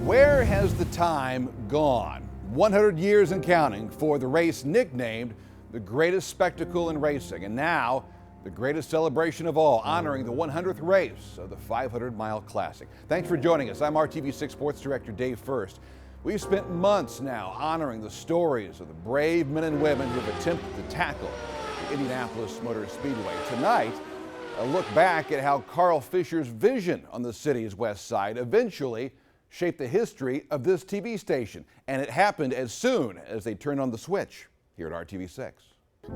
Where has the time gone? 100 years and counting for the race nicknamed the greatest spectacle in racing, and now the greatest celebration of all, honoring the 100th race of the 500-mile classic. Thanks for joining us. I'm RTV6 Sports Director Dave First. We've spent months now honoring the stories of the brave men and women who have attempted to tackle the Indianapolis Motor Speedway. Tonight, a look back at how Carl Fisher's vision on the city's west side eventually shaped the history of this TV station, and it happened as soon as they turned on the switch here at RTV6.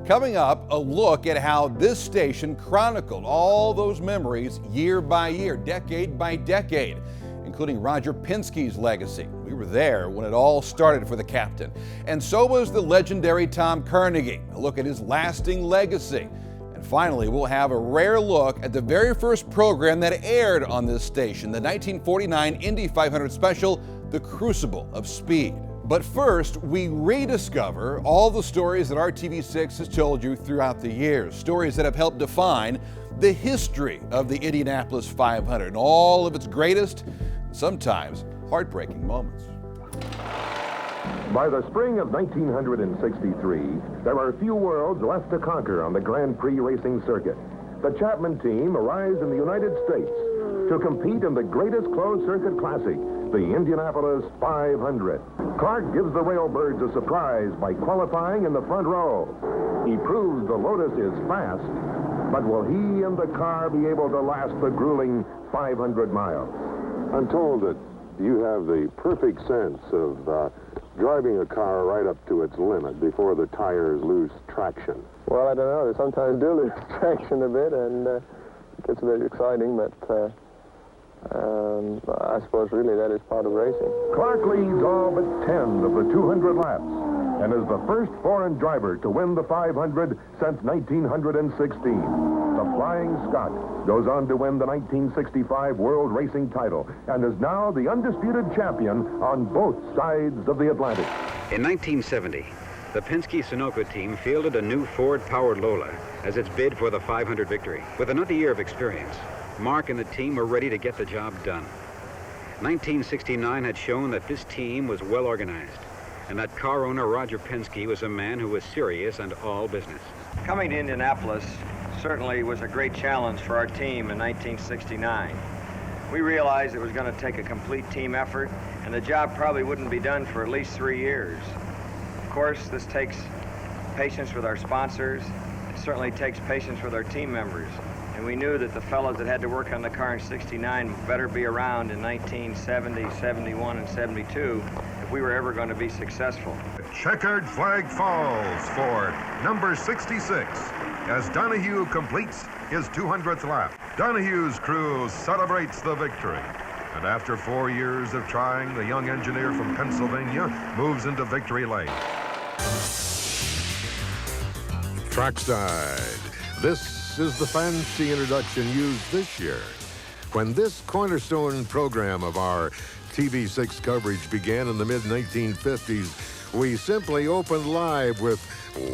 Coming up, a look at how this station chronicled all those memories year by year, decade by decade, including Roger Penske's legacy. We were there when it all started for the captain. And so was the legendary Tom Carnegie. A look at his lasting legacy. And finally, we'll have a rare look at the very first program that aired on this station, the 1949 Indy 500 special, The Crucible of Speed. But first, we rediscover all the stories that RTV6 has told you throughout the years, stories that have helped define the history of the Indianapolis 500 and all of its greatest, sometimes heartbreaking moments. By the spring of 1963, there are few worlds left to conquer on the Grand Prix racing circuit. The Chapman team arrives in the United States to compete in the greatest closed circuit classic, the Indianapolis 500. Clark gives the Railbirds a surprise by qualifying in the front row. He proves the Lotus is fast, but will he and the car be able to last the grueling 500 miles? I'm told that you have the perfect sense of driving a car right up to its limit before the tires lose traction. Well, I don't know. They sometimes do lose traction a bit, and it gets a bit exciting, but I suppose really that is part of racing. Clark leads all but 10 of the 200 laps and is the first foreign driver to win the 500 since 1916. The Flying Scot goes on to win the 1965 World Racing title and is now the undisputed champion on both sides of the Atlantic. In 1970, the Penske-Sunoco team fielded a new Ford-powered Lola as its bid for the 500 victory. With another year of experience, Mark and the team were ready to get the job done. 1969 had shown that this team was well organized, and that car owner Roger Penske was a man who was serious and all business. Coming to Indianapolis certainly was a great challenge for our team in 1969. We realized it was going to take a complete team effort, and the job probably wouldn't be done for at least 3 years. Of course, this takes patience with our sponsors. It certainly takes patience with our team members. And we knew that the fellows that had to work on the car in 69 better be around in 1970, 71, and 72 if we were ever going to be successful. The checkered flag falls for number 66 as Donahue completes his 200th lap. Donahue's crew celebrates the victory. And after 4 years of trying, the young engineer from Pennsylvania moves into victory lane. Trackside. This is the fancy introduction used this year. When this cornerstone program of our TV6 coverage began in the mid-1950s, we simply opened live with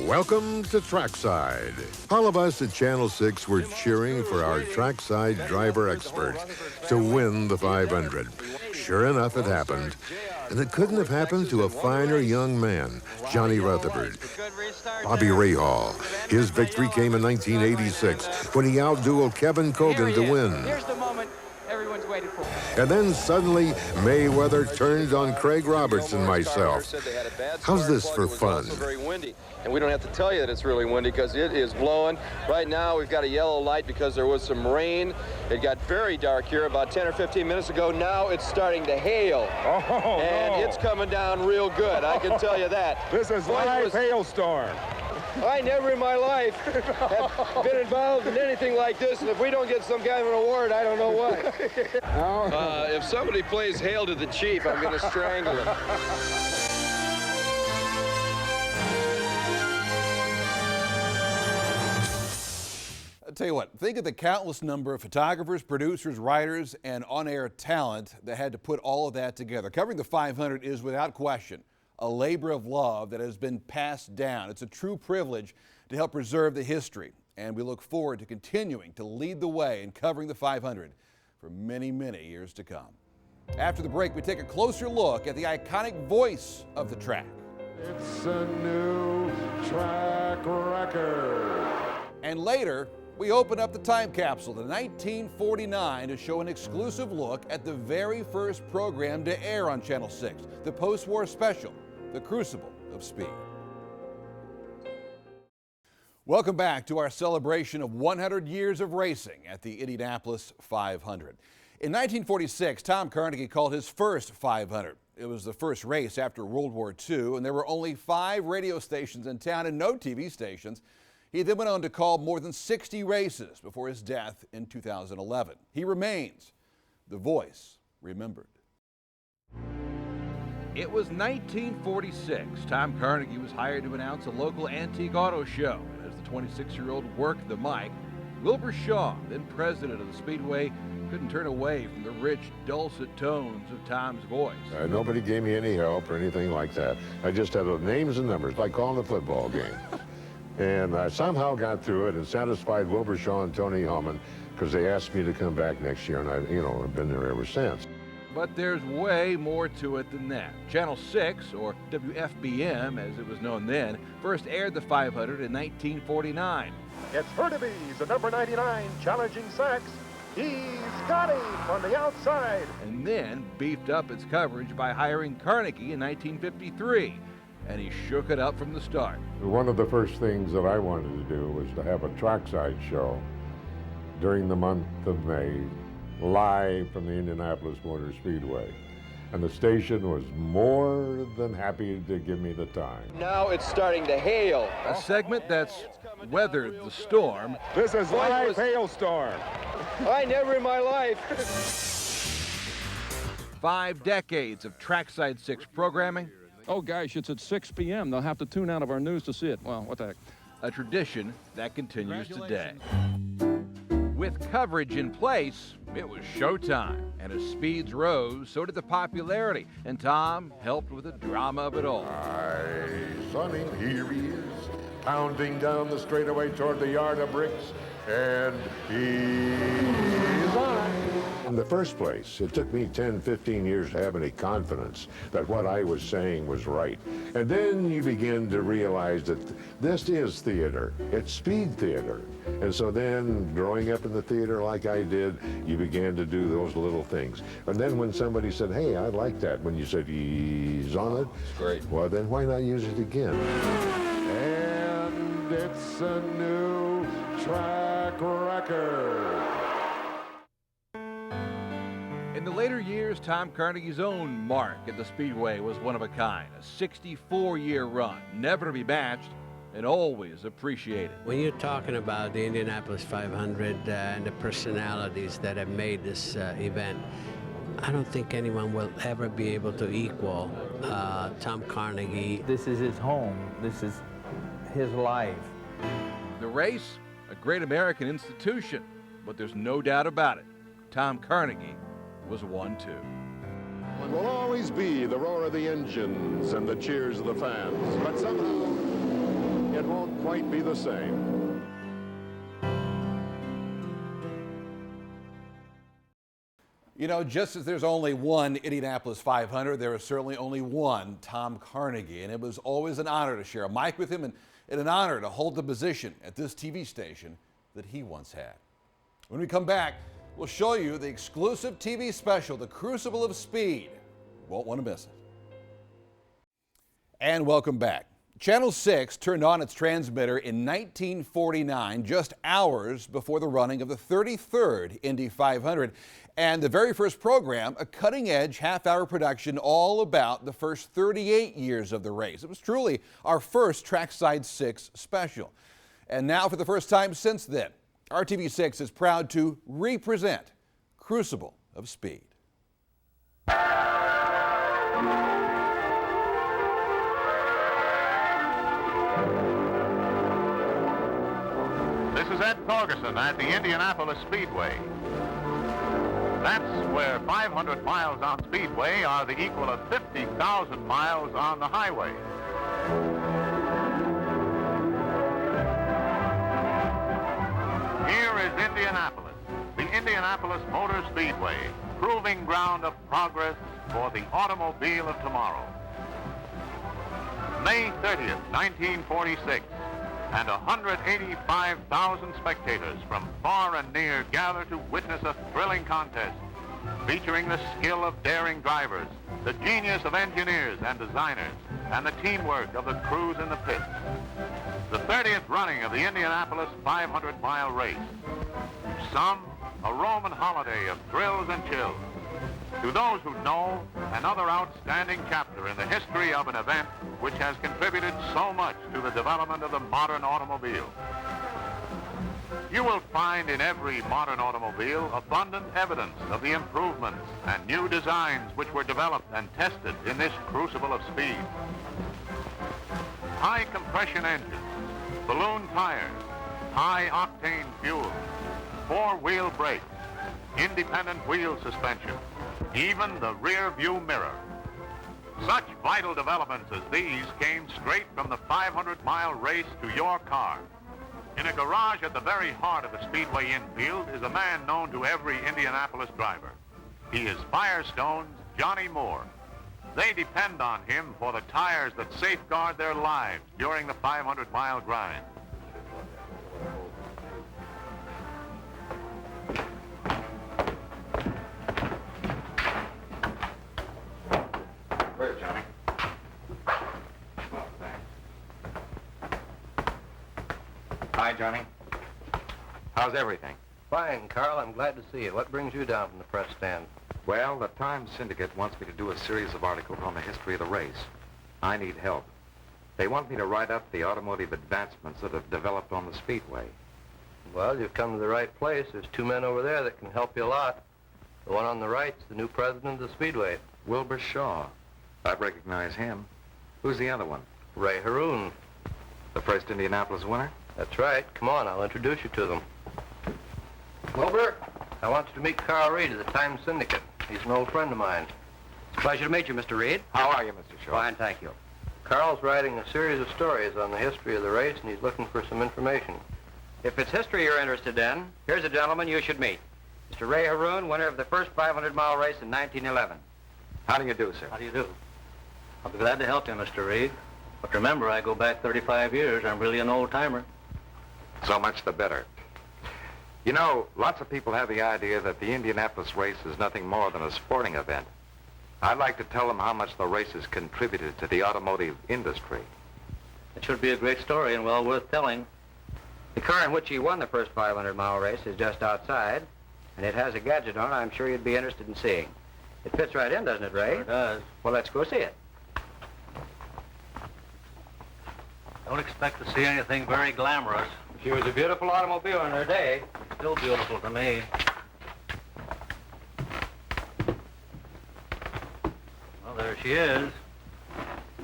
Welcome to Trackside. All of us at Channel 6 were cheering for our Trackside driver expert to win the 500. Sure enough, it happened. And it couldn't have happened to a finer young man, Johnny Rutherford. Bobby Rahal. His victory came in 1986 when he outdueled Kevin Cogan to win. Here's the moment everyone's waited for. And then suddenly, Mayweather turned on Craig Roberts and myself. How's this for fun? Very windy, and we don't have to tell you that it's really windy because it is blowing. Right now, we've got a yellow light because there was some rain. It got very dark here about 10 or 15 minutes ago. Now it's starting to hail, and it's coming down real good. I can tell you that. This is live hailstorm. I never in my life have been involved in anything like this, and if we don't get some kind of an award, I don't know what. If somebody plays Hail to the Chief, I'm going to strangle him. I'll tell you what, think of the countless number of photographers, producers, writers, and on-air talent that had to put all of that together. Covering the 500 is, without question, a labor of love that has been passed down. It's a true privilege to help preserve the history, and we look forward to continuing to lead the way in covering the 500 for many, many years to come. After the break, we take a closer look at the iconic voice of the track. It's a new track record. And later, we open up the time capsule to 1949 to show an exclusive look at the very first program to air on Channel 6, the post-war special, The Crucible of Speed. Welcome back to our celebration of 100 years of racing at the Indianapolis 500. In 1946, Tom Carnegie called his first 500. It was the first race after World War II, and there were only 5 radio stations in town and no TV stations. He then went on to call more than 60 races before his death in 2011. He remains the voice remembered. It was 1946. Tom Carnegie was hired to announce a local antique auto show. And as the 26-year-old worked the mic, Wilbur Shaw, then president of the Speedway, couldn't turn away from the rich, dulcet tones of Tom's voice. Nobody gave me any help or anything like that. I just had the names and numbers, like calling a football game. And I somehow got through it and satisfied Wilbur Shaw and Tony Hellman because they asked me to come back next year, and I've been there ever since. But there's way more to it than that. Channel 6, or WFBM as it was known then, first aired the 500 in 1949. It's Hurtubise, the number 99, challenging Sachs. He's got him on the outside. And then beefed up its coverage by hiring Carnegie in 1953. And he shook it up from the start. One of the first things that I wanted to do was to have a trackside show during the month of May, live from the Indianapolis Motor Speedway. And the station was more than happy to give me the time. Now it's starting to hail. A segment that's weathered the storm. This is live hailstorm. I never in my life. 5 decades of Trackside 6 programming. Oh, gosh, it's at 6 p.m. They'll have to tune out of our news to see it. Well, what the heck. A tradition that continues today. With coverage in place, it was showtime. And as speeds rose, so did the popularity. And Tom helped with the drama of it all. Aye, Sonny, here he is, pounding down the straightaway toward the yard of bricks, and he's on. In the first place, it took me 10, 15 years to have any confidence that what I was saying was right. And then you begin to realize that this is theater. It's speed theater. And so then, growing up in the theater like I did, you began to do those little things. And then when somebody said, hey, I like that, when you said he's on it, great. Well, then why not use it again? And it's a new track record. In the later years, Tom Carnegie's own mark at the Speedway was one of a kind. A 64-year run, never to be matched, and always appreciated. When you're talking about the Indianapolis 500 and the personalities that have made this event, I don't think anyone will ever be able to equal Tom Carnegie. This is his home. This is his life. The race, a great American institution, but there's no doubt about it. Tom Carnegie was one too. It will always be the roar of the engines and the cheers of the fans, but somehow it won't quite be the same. You know, just as there's only one Indianapolis 500, there is certainly only one Tom Carnegie, and it was always an honor to share a mic with him and an honor to hold the position at this TV station that he once had. When we come back, we'll show you the exclusive TV special, The Crucible of Speed. Won't want to miss it. And welcome back. Channel 6 turned on its transmitter in 1949, just hours before the running of the 33rd Indy 500. And the very first program, a cutting-edge half-hour production all about the first 38 years of the race. It was truly our first Trackside 6 special. And now, for the first time since then, RTV6 is proud to re-present Crucible of Speed. This is Ed Torgerson at the Indianapolis Speedway. That's where 500 miles on Speedway are the equal of 50,000 miles on the highway. Here is Indianapolis, the Indianapolis Motor Speedway, proving ground of progress for the automobile of tomorrow. May 30th, 1946, and 185,000 spectators from far and near gather to witness a thrilling contest featuring the skill of daring drivers, the genius of engineers and designers, and the teamwork of the crews in the pits. The 30th running of the Indianapolis 500-mile race. To some, a Roman holiday of thrills and chills. To those who know, another outstanding chapter in the history of an event which has contributed so much to the development of the modern automobile. You will find in every modern automobile abundant evidence of the improvements and new designs which were developed and tested in this crucible of speed. High compression engines, balloon tires, high-octane fuel, four-wheel brakes, independent wheel suspension, even the rear view mirror. Such vital developments as these came straight from the 500-mile race to your car. In a garage at the very heart of the Speedway infield is a man known to every Indianapolis driver. He is Firestone's Johnny Moore. They depend on him for the tires that safeguard their lives during the 500-mile grind. Where's Johnny? Hi, Johnny. How's everything? Fine, Carl. I'm glad to see you. What brings you down from the press stand? Well, the Times Syndicate wants me to do a series of articles on the history of the race. I need help. They want me to write up the automotive advancements that have developed on the Speedway. Well, you've come to the right place. There's two men over there that can help you a lot. The one on the right's the new president of the Speedway. Wilbur Shaw. I recognize him. Who's the other one? Ray Haroon. The first Indianapolis winner? That's right. Come on, I'll introduce you to them. Wilbur, I want you to meet Carl Reed of the Times Syndicate. He's an old friend of mine. It's a pleasure to meet you, Mr. Reed. How are you, Mr. Shaw? Fine, thank you. Carl's writing a series of stories on the history of the race, and he's looking for some information. If it's history you're interested in, here's a gentleman you should meet. Mr. Ray Haroon, winner of the first 500-mile race in 1911. How do you do, sir? How do you do? I'll be glad to help you, Mr. Reed. But remember, I go back 35 years. I'm really an old-timer. So much the better. You know, lots of people have the idea that the Indianapolis race is nothing more than a sporting event. I'd like to tell them how much the race has contributed to the automotive industry. It should be a great story and well worth telling. The car in which he won the first 500-mile race is just outside, and it has a gadget on it I'm sure you'd be interested in seeing. It fits right in, doesn't it, Ray? Sure does. Well, let's go see it. Don't expect to see anything very glamorous. She was a beautiful automobile in her day. Still beautiful to me. Well, there she is.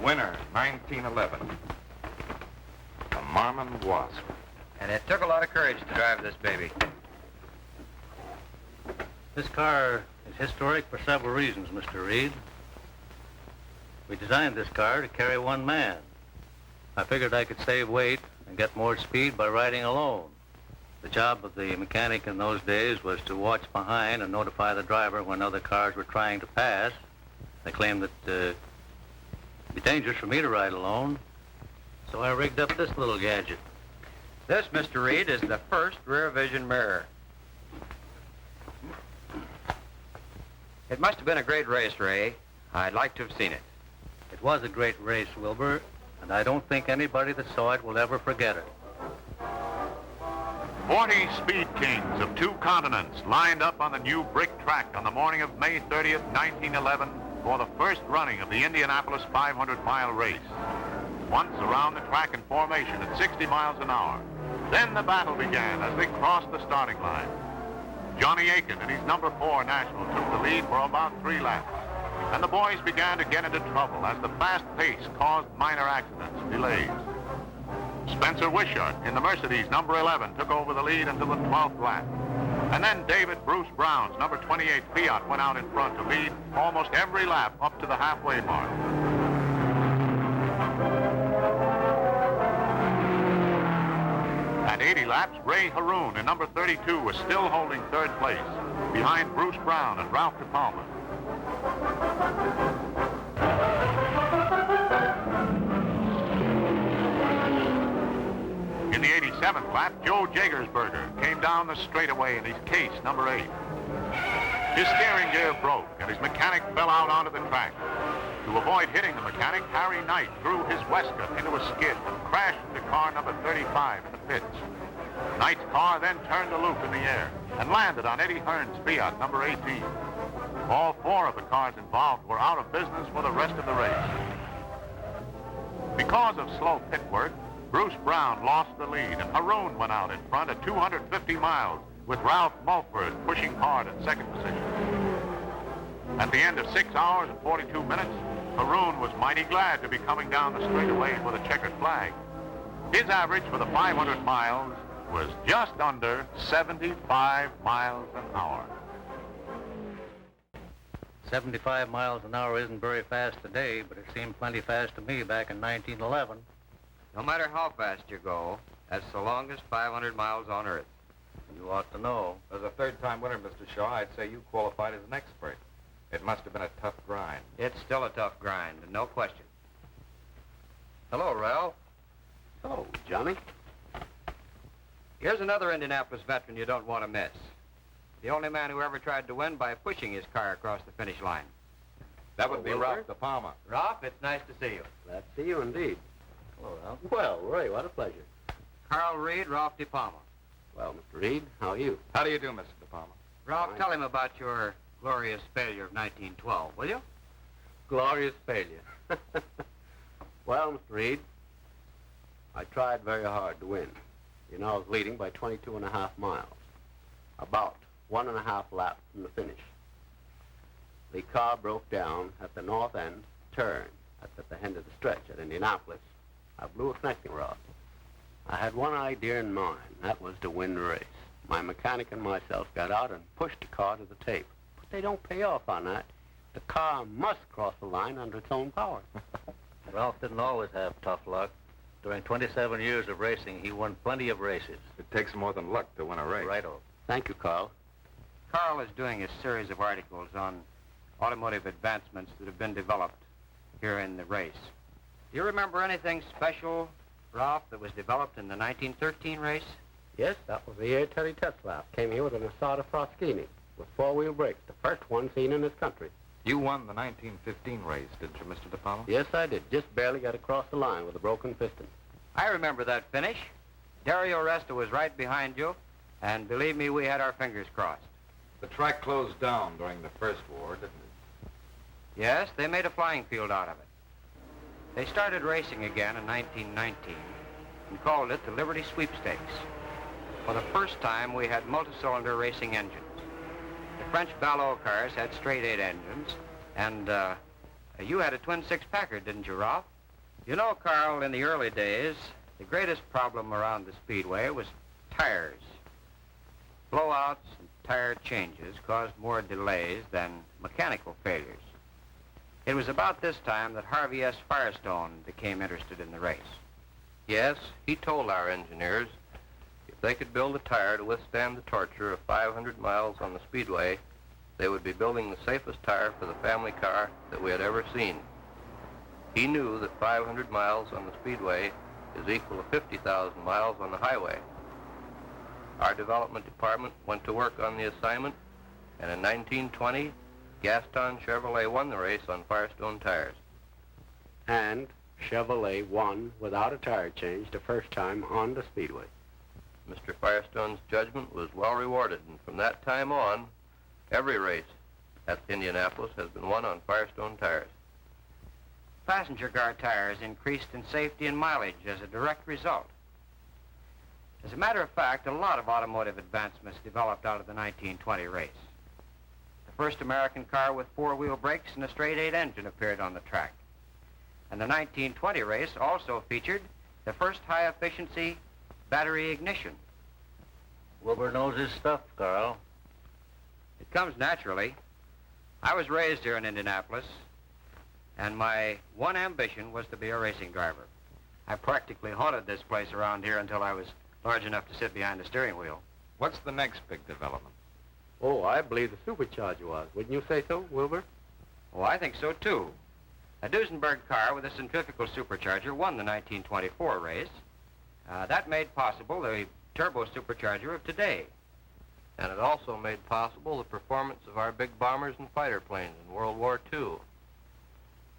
Winner, 1911. The Marmon Wasp. And it took a lot of courage to drive this baby. This car is historic for several reasons, Mr. Reed. We designed this car to carry one man. I figured I could save weight and get more speed by riding alone. The job of the mechanic in those days was to watch behind and notify the driver when other cars were trying to pass. They claimed that it'd be dangerous for me to ride alone, so I rigged up this little gadget. This, Mr. Reed, is the first rear vision mirror. It must have been a great race, Ray. I'd like to have seen it. It was a great race, Wilbur, and I don't think anybody that saw it will ever forget it. 40 speed kings of two continents lined up on the new brick track on the morning of May 30th, 1911 for the first running of the Indianapolis 500-mile race. Once around the track in formation at 60 miles an hour. Then the battle began as they crossed the starting line. Johnny Aiken and his number 4 National took the lead for about 3 laps. And the boys began to get into trouble as the fast pace caused minor accidents, delays. Spencer Wishart in the Mercedes number 11 took over the lead until the 12th lap. And then David Bruce Brown's number 28 Fiat went out in front to lead almost every lap up to the halfway mark. At 80 laps, Ray Haroon in number 32 was still holding third place, behind Bruce Brown and Ralph De Palma. In the 87th lap, Joe Jagersberger came down the straightaway in his case, number 8. His steering gear broke, and his mechanic fell out onto the track. To avoid hitting the mechanic, Harry Knight threw his Westcott into a skid and crashed into car number 35 in the pits. Knight's car then turned a loop in the air and landed on Eddie Hearn's Fiat number 18. All 4 of the cars involved were out of business for the rest of the race. Because of slow pit work, Bruce Brown lost the lead, and Haroon went out in front at 250 miles, with Ralph Mulford pushing hard in second position. At the end of 6 hours and 42 minutes, Haroon was mighty glad to be coming down the straightaway with a checkered flag. His average for the 500 miles was just under 75 miles an hour. 75 miles an hour isn't very fast today, but it seemed plenty fast to me back in 1911. No matter how fast you go, that's the longest 500 miles on Earth. You ought to know. As a third-time winner, Mr. Shaw, I'd say you qualified as an expert. It must have been a tough grind. It's still a tough grind, no question. Hello, Ralph. Oh, Johnny. Here's another Indianapolis veteran you don't want to miss. The only man who ever tried to win by pushing his car across the finish line. That would be Ralph De Palma. Ralph, it's nice to see you. Glad to see you indeed. Hello, Ralph. Well, Ray, what a pleasure. Carl Reed, Ralph De Palma. Well, Mr. Reed, how are you? How do you do, Mr. De Palma? Ralph, tell him about your glorious failure of 1912, will you? Glorious failure. Well, Mr. Reed, I tried very hard to win. You know, I was leading by 22.5 miles, about 1.5 laps from the finish. The car broke down at the north end turn. That's at the end of the stretch at Indianapolis. I blew a connecting rod. I had one idea in mind. That was to win the race. My mechanic and myself got out and pushed the car to the tape. But they don't pay off on that. The car must cross the line under its own power. Ralph didn't always have tough luck. During 27 years of racing, he won plenty of races. It takes more than luck to win a race. Righto. Thank you, Carl. Carl is doing a series of articles on automotive advancements that have been developed here in the race. Do you remember anything special, Ralph, that was developed in the 1913 race? Yes, that was the year Terry Tetzlaff came here with an Asada Froschini with four-wheel brakes, the first one seen in this country. You won the 1915 race, didn't you, Mr. De Palma? Yes, I did. Just barely got across the line with a broken piston. I remember that finish. Dario Resta was right behind you, and believe me, we had our fingers crossed. The track closed down during the First War, didn't it? Yes, they made a flying field out of it. They started racing again in 1919 and called it the Liberty Sweepstakes. For the first time, we had multi-cylinder racing engines. The French Ballot cars had straight-eight engines, and you had a twin-six Packard, didn't you, Ralph? You know, Carl, in the early days, the greatest problem around the Speedway was tires. Blowouts and tire changes caused more delays than mechanical failures. It was about this time that Harvey S. Firestone became interested in the race. Yes, he told our engineers if they could build a tire to withstand the torture of 500 miles on the Speedway, they would be building the safest tire for the family car that we had ever seen. He knew that 500 miles on the Speedway is equal to 50,000 miles on the highway. Our development department went to work on the assignment, and in 1920, Gaston Chevrolet won the race on Firestone tires. And Chevrolet won without a tire change the first time on the Speedway. Mr. Firestone's judgment was well rewarded, and from that time on, every race at Indianapolis has been won on Firestone tires. Passenger car tires increased in safety and mileage as a direct result. As a matter of fact, a lot of automotive advancements developed out of the 1920 race. The first American car with four-wheel brakes and a straight-eight engine appeared on the track. And the 1920 race also featured the first high-efficiency battery ignition. Wilbur knows his stuff, Carl. It comes naturally. I was raised here in Indianapolis, and my one ambition was to be a racing driver. I practically haunted this place around here until I was large enough to sit behind the steering wheel. What's the next big development? Oh, I believe the supercharger was. Wouldn't you say so, Wilbur? Oh, I think so, too. A Duesenberg car with a centrifugal supercharger won the 1924 race. That made possible the turbo supercharger of today. And it also made possible the performance of our big bombers and fighter planes in World War II.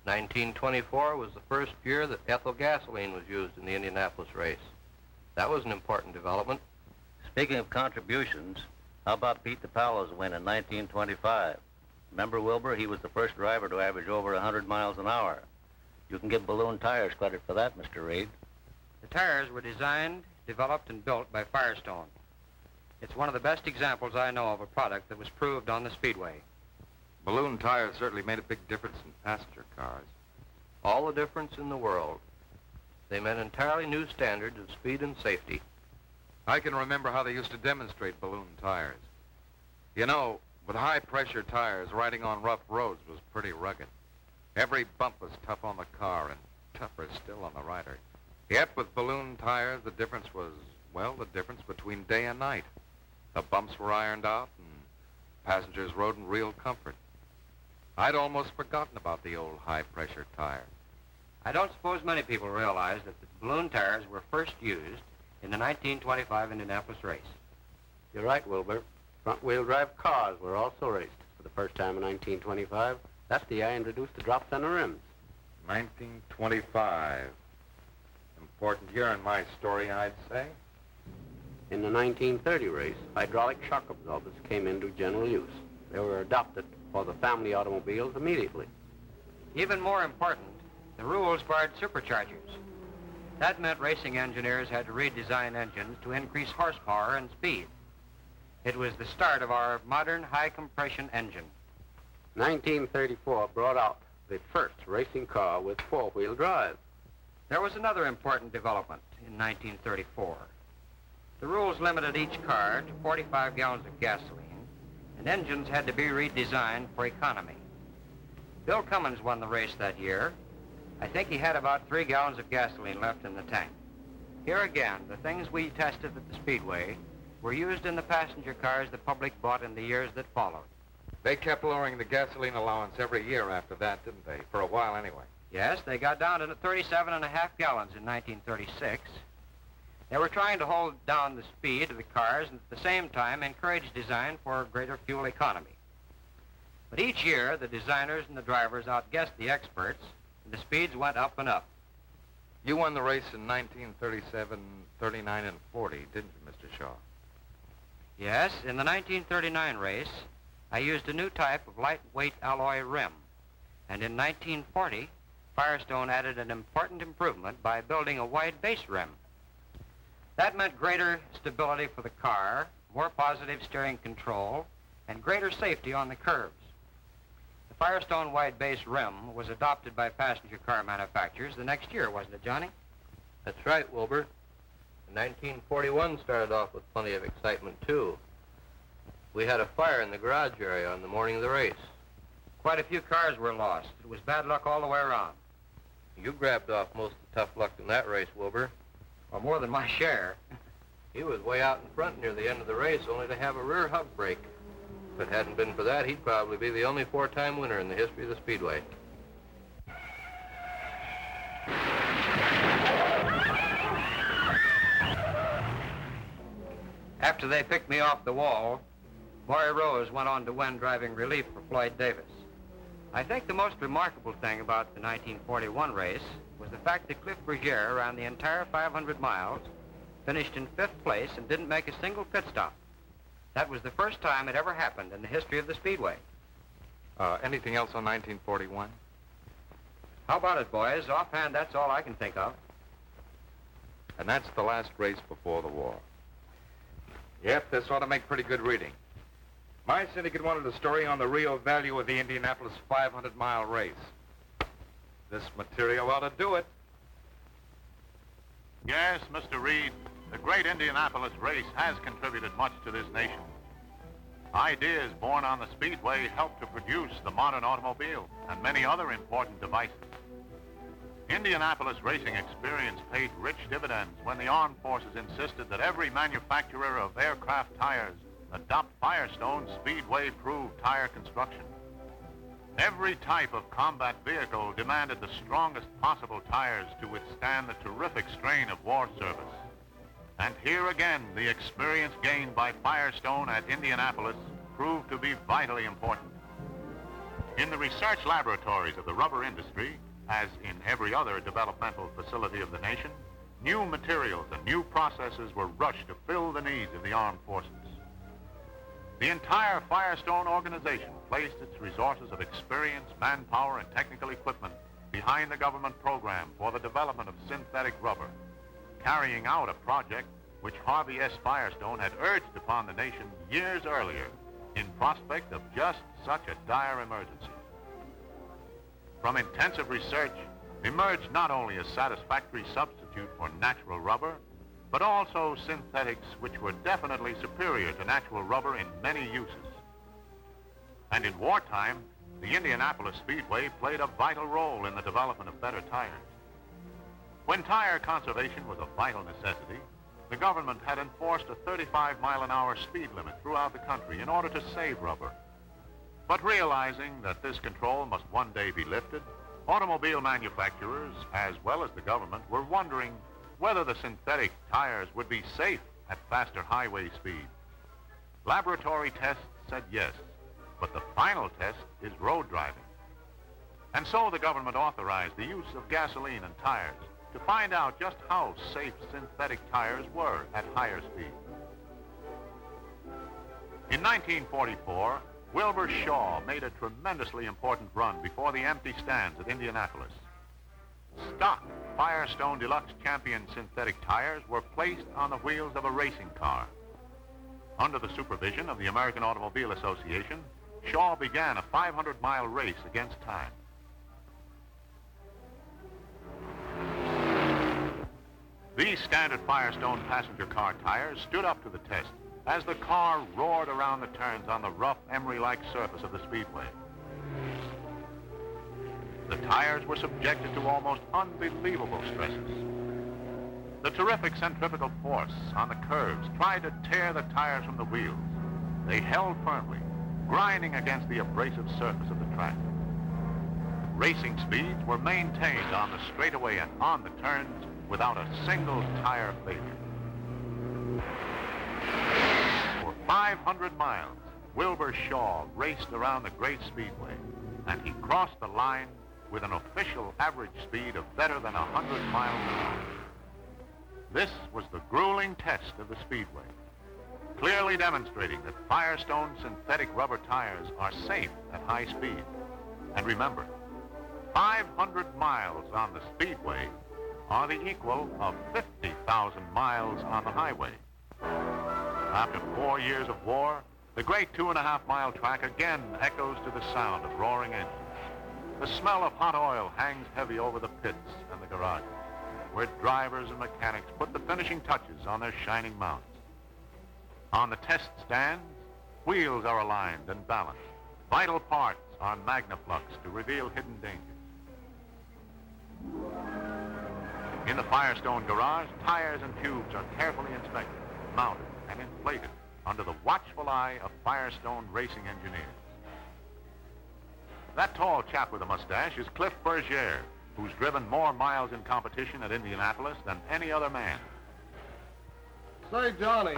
1924 was the first year that ethyl gasoline was used in the Indianapolis race. That was an important development. Speaking of contributions, how about Pete DePaulo's win in 1925? Remember, Wilbur, he was the first driver to average over 100 miles an hour. You can give balloon tires credit for that, Mr. Reed. The tires were designed, developed, and built by Firestone. It's one of the best examples I know of a product that was proved on the Speedway. Balloon tires certainly made a big difference in passenger cars. All the difference in the world. They meant entirely new standards of speed and safety. I can remember how they used to demonstrate balloon tires. You know, with high-pressure tires, riding on rough roads was pretty rugged. Every bump was tough on the car and tougher still on the rider. Yet with balloon tires, the difference was, well, the difference between day and night. The bumps were ironed out and passengers rode in real comfort. I'd almost forgotten about the old high-pressure tire. I don't suppose many people realize that the balloon tires were first used in the 1925 Indianapolis race. You're right, Wilbur. Front-wheel drive cars were also raced for the first time in 1925. That's the year I introduced the drop center rims. 1925. Important year in my story, I'd say. In the 1930 race, hydraulic shock absorbers came into general use. They were adopted for the family automobiles immediately. Even more important, the rules barred superchargers. That meant racing engineers had to redesign engines to increase horsepower and speed. It was the start of our modern high-compression engine. 1934 brought out the first racing car with four-wheel drive. There was another important development in 1934. The rules limited each car to 45 gallons of gasoline, and engines had to be redesigned for economy. Bill Cummins won the race that year. I think he had about 3 gallons of gasoline left in the tank. Here again, the things we tested at the Speedway were used in the passenger cars the public bought in the years that followed. They kept lowering the gasoline allowance every year after that, didn't they? For a while, anyway. Yes, they got down to 37.5 gallons in 1936. They were trying to hold down the speed of the cars and at the same time encourage design for greater fuel economy. But each year, the designers and the drivers outguessed the experts, and the speeds went up and up. You won the race in 1937, 39, and 40, didn't you, Mr. Shaw? Yes, in the 1939 race, I used a new type of lightweight alloy rim. And in 1940, Firestone added an important improvement by building a wide base rim. That meant greater stability for the car, more positive steering control, and greater safety on the curves. The Firestone wide base rim was adopted by passenger car manufacturers the next year, wasn't it, Johnny? That's right, Wilbur. 1941 started off with plenty of excitement, too. We had a fire in the garage area on the morning of the race. Quite a few cars were lost. It was bad luck all the way around. You grabbed off most of the tough luck in that race, Wilbur. Or more than my share. He was way out in front near the end of the race, only to have a rear hub break. If it hadn't been for that, he'd probably be the only four-time winner in the history of the Speedway. After they picked me off the wall, Maury Rose went on to win driving relief for Floyd Davis. I think the most remarkable thing about the 1941 race was the fact that Cliff Bergier ran the entire 500 miles, finished in 5th place, and didn't make a single pit stop. That was the first time it ever happened in the history of the Speedway. Anything else on 1941? How about it, boys? Offhand, that's all I can think of. And that's the last race before the war. Yep, this ought to make pretty good reading. My syndicate wanted a story on the real value of the Indianapolis 500-mile race. This material ought to do it. Yes, Mr. Reed, the great Indianapolis race has contributed much to this nation. Ideas born on the Speedway helped to produce the modern automobile and many other important devices. Indianapolis racing experience paid rich dividends when the armed forces insisted that every manufacturer of aircraft tires adopt Firestone's Speedway-proved tire construction. Every type of combat vehicle demanded the strongest possible tires to withstand the terrific strain of war service. And here again, the experience gained by Firestone at Indianapolis proved to be vitally important. In the research laboratories of the rubber industry, as in every other developmental facility of the nation, new materials and new processes were rushed to fill the needs of the armed forces. The entire Firestone organization placed its resources of experience, manpower, and technical equipment behind the government program for the development of synthetic rubber, carrying out a project which Harvey S. Firestone had urged upon the nation years earlier in prospect of just such a dire emergency. From intensive research emerged not only a satisfactory substitute for natural rubber, but also synthetics which were definitely superior to natural rubber in many uses. And in wartime, the Indianapolis Speedway played a vital role in the development of better tires. When tire conservation was a vital necessity, the government had enforced a 35-mile-an-hour speed limit throughout the country in order to save rubber. But realizing that this control must one day be lifted, automobile manufacturers, as well as the government, were wondering whether the synthetic tires would be safe at faster highway speeds. Laboratory tests said yes, but the final test is road driving. And so the government authorized the use of gasoline and tires to find out just how safe synthetic tires were at higher speeds. In 1944, Wilbur Shaw made a tremendously important run before the empty stands at Indianapolis. Stock Firestone Deluxe Champion synthetic tires were placed on the wheels of a racing car. Under the supervision of the American Automobile Association, Shaw began a 500-mile race against time. These standard Firestone passenger car tires stood up to the test as the car roared around the turns on the rough, emery-like surface of the speedway. The tires were subjected to almost unbelievable stresses. The terrific centrifugal force on the curves tried to tear the tires from the wheels. They held firmly, grinding against the abrasive surface of the track. Racing speeds were maintained on the straightaway and on the turns without a single tire failure. For 500 miles, Wilbur Shaw raced around the great speedway, and he crossed the line with an official average speed of better than 100 miles an hour. This was the grueling test of the speedway, clearly demonstrating that Firestone synthetic rubber tires are safe at high speed. And remember, 500 miles on the speedway are the equal of 50,000 miles on the highway. After 4 years of war, the great 2.5-mile track again echoes to the sound of roaring engines. The smell of hot oil hangs heavy over the pits and the garages, where drivers and mechanics put the finishing touches on their shining mounts. On the test stands, wheels are aligned and balanced. Vital parts are magnafluxed to reveal hidden dangers. In the Firestone garage, tires and tubes are carefully inspected, mounted, and inflated under the watchful eye of Firestone racing engineers. That tall chap with a mustache is Cliff Bergier, who's driven more miles in competition at Indianapolis than any other man. Say, Johnny,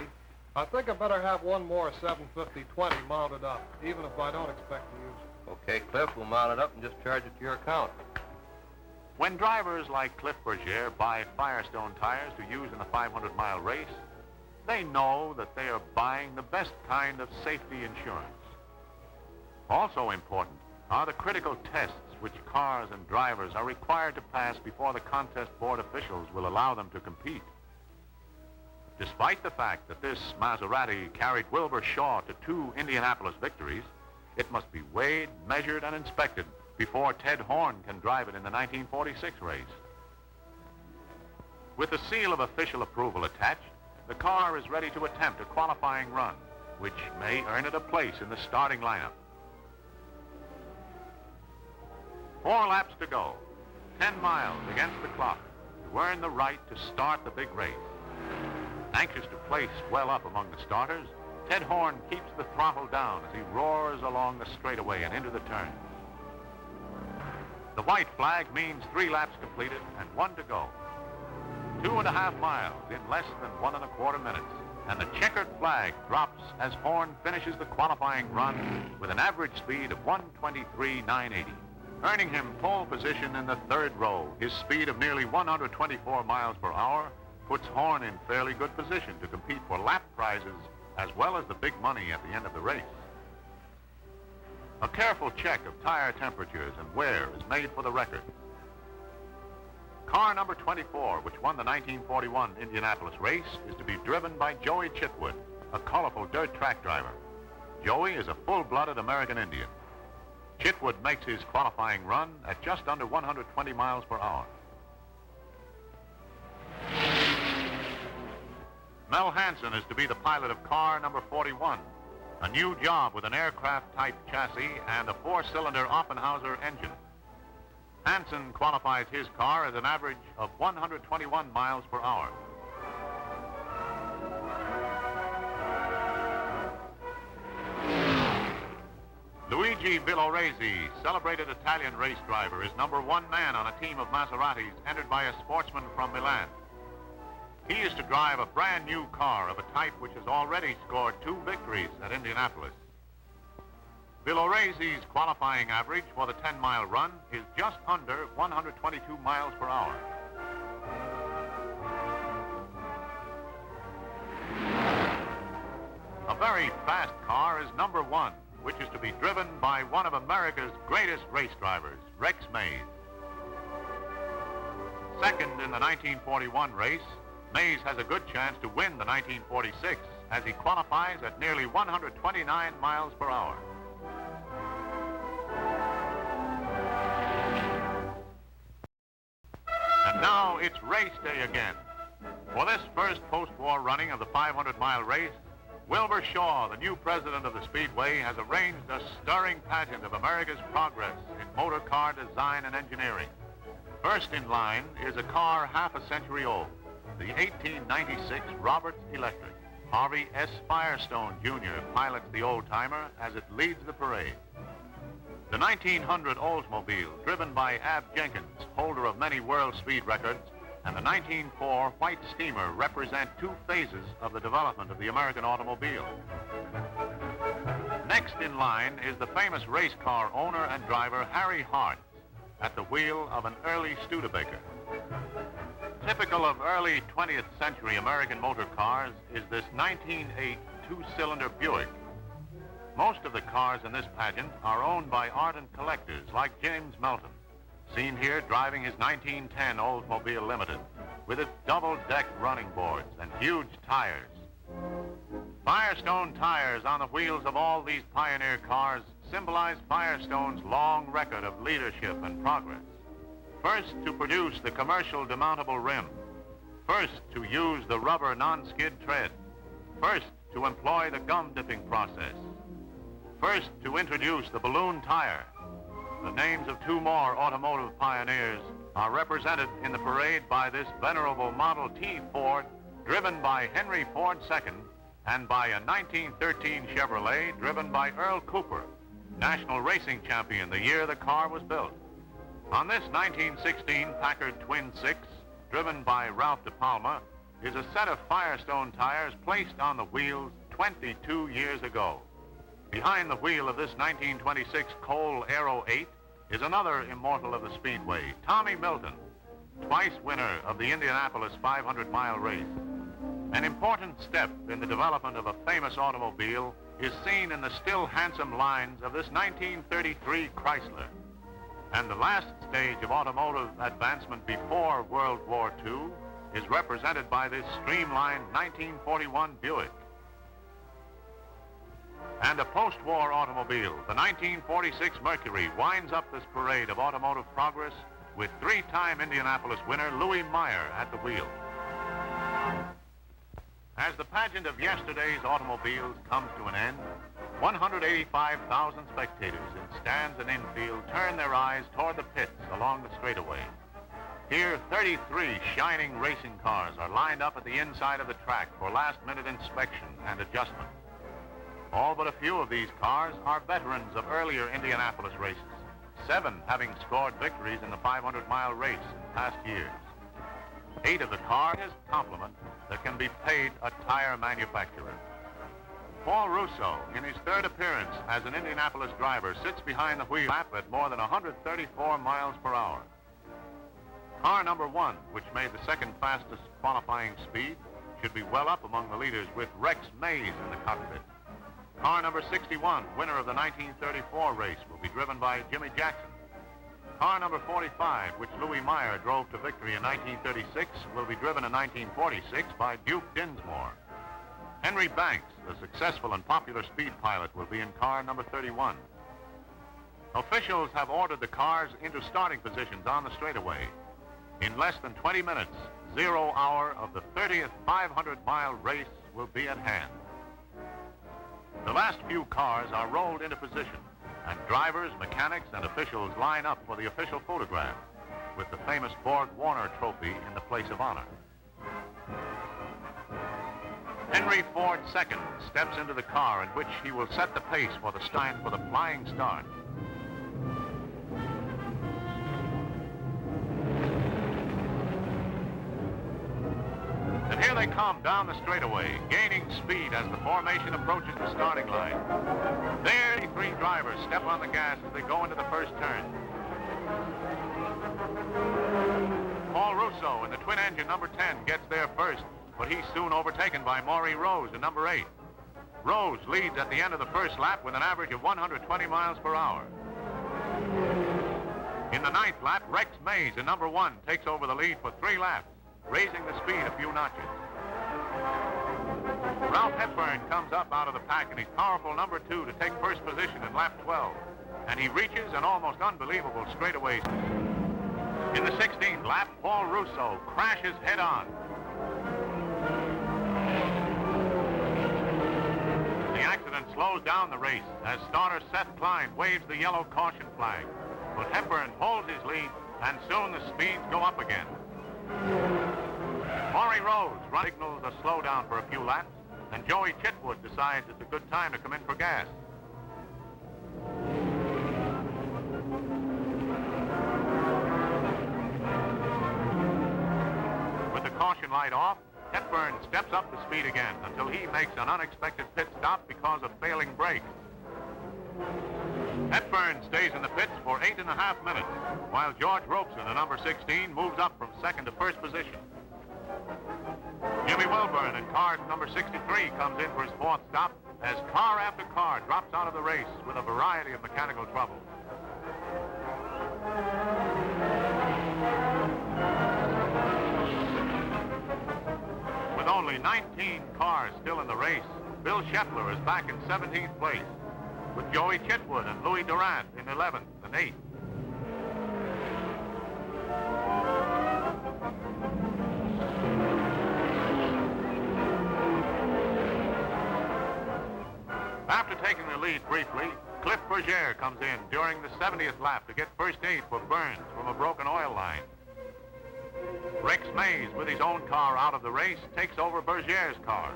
I think I better have one more 750-20 mounted up, even if I don't expect to use it. Okay, Cliff, we'll mount it up and just charge it to your account. When drivers like Cliff Bergier buy Firestone tires to use in a 500-mile race, they know that they are buying the best kind of safety insurance. Also important are the critical tests which cars and drivers are required to pass before the contest board officials will allow them to compete. Despite the fact that this Maserati carried Wilbur Shaw to 2 Indianapolis victories, it must be weighed, measured, and inspected before Ted Horn can drive it in the 1946 race. With the seal of official approval attached, the car is ready to attempt a qualifying run, which may earn it a place in the starting lineup. 4 laps to go. 10 miles against the clock to earn the right to start the big race. Anxious to place well up among the starters, Ted Horn keeps the throttle down as he roars along the straightaway and into the turn. The white flag means 3 laps completed and 1 to go. 2.5 miles in less than 1.25 minutes, and the checkered flag drops as Horn finishes the qualifying run with an average speed of 1:23.980, earning him pole position in the 3rd row. His speed of nearly 124 miles per hour puts Horn in fairly good position to compete for lap prizes as well as the big money at the end of the race. A careful check of tire temperatures and wear is made for the record. Car number 24, which won the 1941 Indianapolis race, is to be driven by Joey Chitwood, a colorful dirt track driver. Joey is a full-blooded American Indian. Chitwood makes his qualifying run at just under 120 miles per hour. Mel Hansen is to be the pilot of car number 41, a new job with an aircraft-type chassis and a 4-cylinder Offenhauser engine. Hansen qualifies his car at an average of 121 miles per hour. Luigi Villoresi, celebrated Italian race driver, is number 1 man on a team of Maseratis entered by a sportsman from Milan. He is to drive a brand new car of a type which has already scored 2 victories at Indianapolis. Villoresi's qualifying average for the 10-mile run is just under 122 miles per hour. A very fast car is number 1, which is to be driven by one of America's greatest race drivers, Rex Mays. Second in the 1941 race, Mays has a good chance to win the 1946 as he qualifies at nearly 129 miles per hour. And now it's race day again. For this first post-war running of the 500-mile race, Wilbur Shaw, the new president of the Speedway, has arranged a stirring pageant of America's progress in motor car design and engineering. First in line is a car half a century old, the 1896 Roberts Electric. Harvey S. Firestone, Jr. pilots the old-timer as it leads the parade. The 1900 Oldsmobile, driven by Ab Jenkins, holder of many world speed records, and the 1904 White Steamer represent 2 phases of the development of the American automobile. Next in line is the famous race car owner and driver Harry Hart at the wheel of an early Studebaker. Typical of early 20th century American motor cars is this 1908 2-cylinder Buick. Most of the cars in this pageant are owned by ardent collectors like James Melton, seen here driving his 1910 Oldsmobile Limited with its double-deck running boards and huge tires. Firestone tires on the wheels of all these pioneer cars symbolize Firestone's long record of leadership and progress. First to produce the commercial demountable rim. First to use the rubber non-skid tread. First to employ the gum dipping process. First to introduce the balloon tire. The names of 2 more automotive pioneers are represented in the parade by this venerable Model T Ford, driven by Henry Ford II, and by a 1913 Chevrolet driven by Earl Cooper, national racing champion the year the car was built. On this 1916 Packard Twin 6, driven by Ralph De Palma, is a set of Firestone tires placed on the wheels 22 years ago. Behind the wheel of this 1926 Cole Aero 8 is another immortal of the Speedway, Tommy Milton, twice winner of the Indianapolis 500-mile race. An important step in the development of a famous automobile is seen in the still handsome lines of this 1933 Chrysler. And the last stage of automotive advancement before World War II is represented by this streamlined 1941 Buick. And a post-war automobile, the 1946 Mercury, winds up this parade of automotive progress with 3-time Indianapolis winner Louis Meyer at the wheel. As the pageant of yesterday's automobiles comes to an end, 185,000 spectators in stands and infield turn their eyes toward the pits along the straightaway. Here, 33 shining racing cars are lined up at the inside of the track for last-minute inspection and adjustment. All but a few of these cars are veterans of earlier Indianapolis races, 7 having scored victories in the 500-mile race in past years. 8 of the cars is a compliment that can be paid a tire manufacturer. Paul Russo, in his 3rd appearance as an Indianapolis driver, sits behind the wheel at more than 134 miles per hour. Car number 1, which made the 2nd fastest qualifying speed, should be well up among the leaders with Rex Mays in the cockpit. Car number 61, winner of the 1934 race, will be driven by Jimmy Jackson. Car number 45, which Louis Meyer drove to victory in 1936, will be driven in 1946 by Duke Dinsmore. Henry Banks, the successful and popular speed pilot, will be in car number 31. Officials have ordered the cars into starting positions on the straightaway. In less than 20 minutes, 0 hour of the 30th 500-mile race will be at hand. The last few cars are rolled into position, and drivers, mechanics, and officials line up for the official photograph, with the famous Borg Warner trophy in the place of honor. Henry Ford II steps into the car in which he will set the pace for the flying start. And here they come down the straightaway, gaining speed as the formation approaches the starting line. There, the 3 drivers step on the gas as they go into the first turn. Paul Russo in the twin-engine number 10 gets there first, but he's soon overtaken by Maury Rose in number 8. Rose leads at the end of the first lap with an average of 120 miles per hour. In the 9th lap, Rex Mays in number 1 takes over the lead for 3 laps, raising the speed a few notches. Ralph Hepburn comes up out of the pack in his powerful number 2 to take first position in lap 12, and he reaches an almost unbelievable straightaway. In the 16th lap, Paul Russo crashes head-on. The accident slows down the race as starter Seth Klein waves the yellow caution flag, but Hepburn holds his lead, and soon the speeds go up again. Maury Rose signals a slowdown for a few laps, and Joey Chitwood decides it's a good time to come in for gas. With the caution light off, Hepburn steps up the speed again until he makes an unexpected pit stop because of failing brakes. Hepburn stays in the pits for 8.5 minutes, while George Robeson, the number 16, moves up from 2nd to 1st position. Jimmy Wilburn in car number 63 comes in for his 4th stop as car after car drops out of the race with a variety of mechanical trouble. With only 19 cars still in the race, Bill Scheffler is back in 17th place, with Joey Chitwood and Louis Durant in 11th and 8th. After taking the lead briefly, Cliff Berger comes in during the 70th lap to get first aid for burns from a broken oil line. Rex Mays, with his own car out of the race, takes over Berger's car.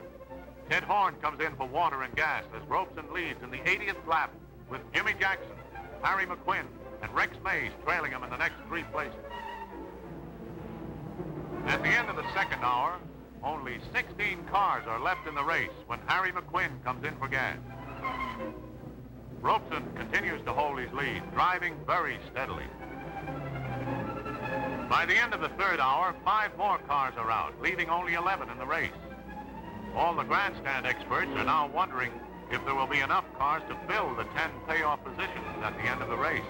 Ted Horn comes in for water and gas as Robeson leads in the 80th lap with Jimmy Jackson, Harry McQuinn, and Rex Mays trailing him in the next 3 places. At the end of the 2nd hour, only 16 cars are left in the race when Harry McQuinn comes in for gas. Robeson continues to hold his lead, driving very steadily. By the end of the 3rd hour, 5 more cars are out, leaving only 11 in the race. All the grandstand experts are now wondering if there will be enough cars to fill the 10 payoff positions at the end of the race.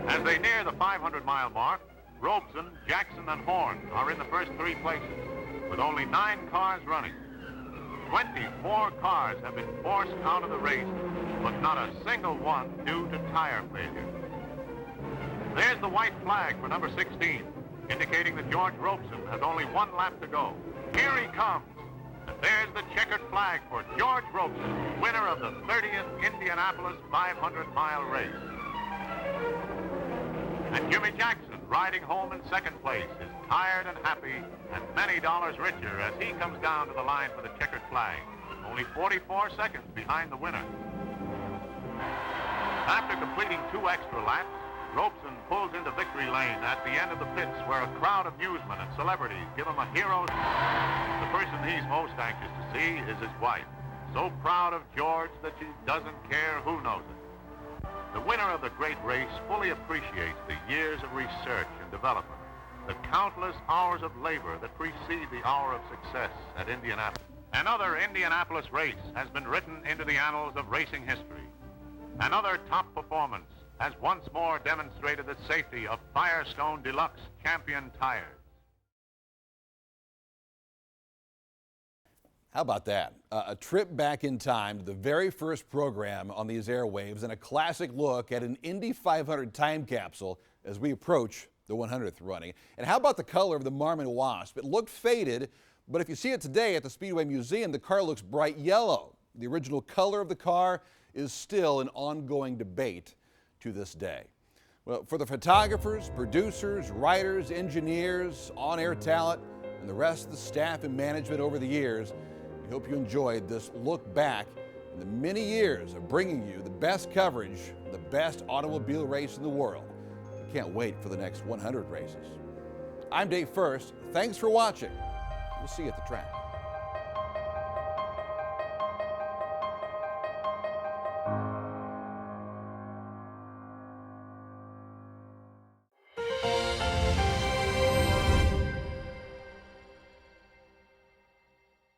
As they near the 500-mile mark, Robeson, Jackson, and Horn are in the first 3 places, with only 9 cars running. 24 cars have been forced out of the race, but not a single one due to tire failure. There's the white flag for number 16, indicating that George Robeson has only 1 lap to go. Here he comes. And there's the checkered flag for George Robeson, winner of the 30th Indianapolis 500-mile race. And Jimmy Jackson, riding home in second place, is tired and happy and many dollars richer as he comes down to the line for the checkered flag, only 44 seconds behind the winner. After completing 2 extra laps, Robeson pulls into victory lane at the end of the pits where a crowd of newsmen and celebrities give him a hero's. The person he's most anxious to see is his wife, so proud of George that she doesn't care who knows it. The winner of the great race fully appreciates the years of research and development, the countless hours of labor that precede the hour of success at Indianapolis. Another Indianapolis race has been written into the annals of racing history. Another top performance has once more demonstrated the safety of Firestone Deluxe Champion tires. How about that? A trip back in time to the very first program on these airwaves and a classic look at an Indy 500 time capsule as we approach the 100th running. And how about the color of the Marmon Wasp? It looked faded, but if you see it today at the Speedway Museum, the car looks bright yellow. The original color of the car is still an ongoing debate to this day. Well, for the photographers, producers, writers, engineers, on-air talent, and the rest of the staff and management over the years, we hope you enjoyed this look back in the many years of bringing you the best coverage of the best automobile race in the world. We can't wait for the next 100 races. I'm Dave First. Thanks for watching. We'll see you at the track.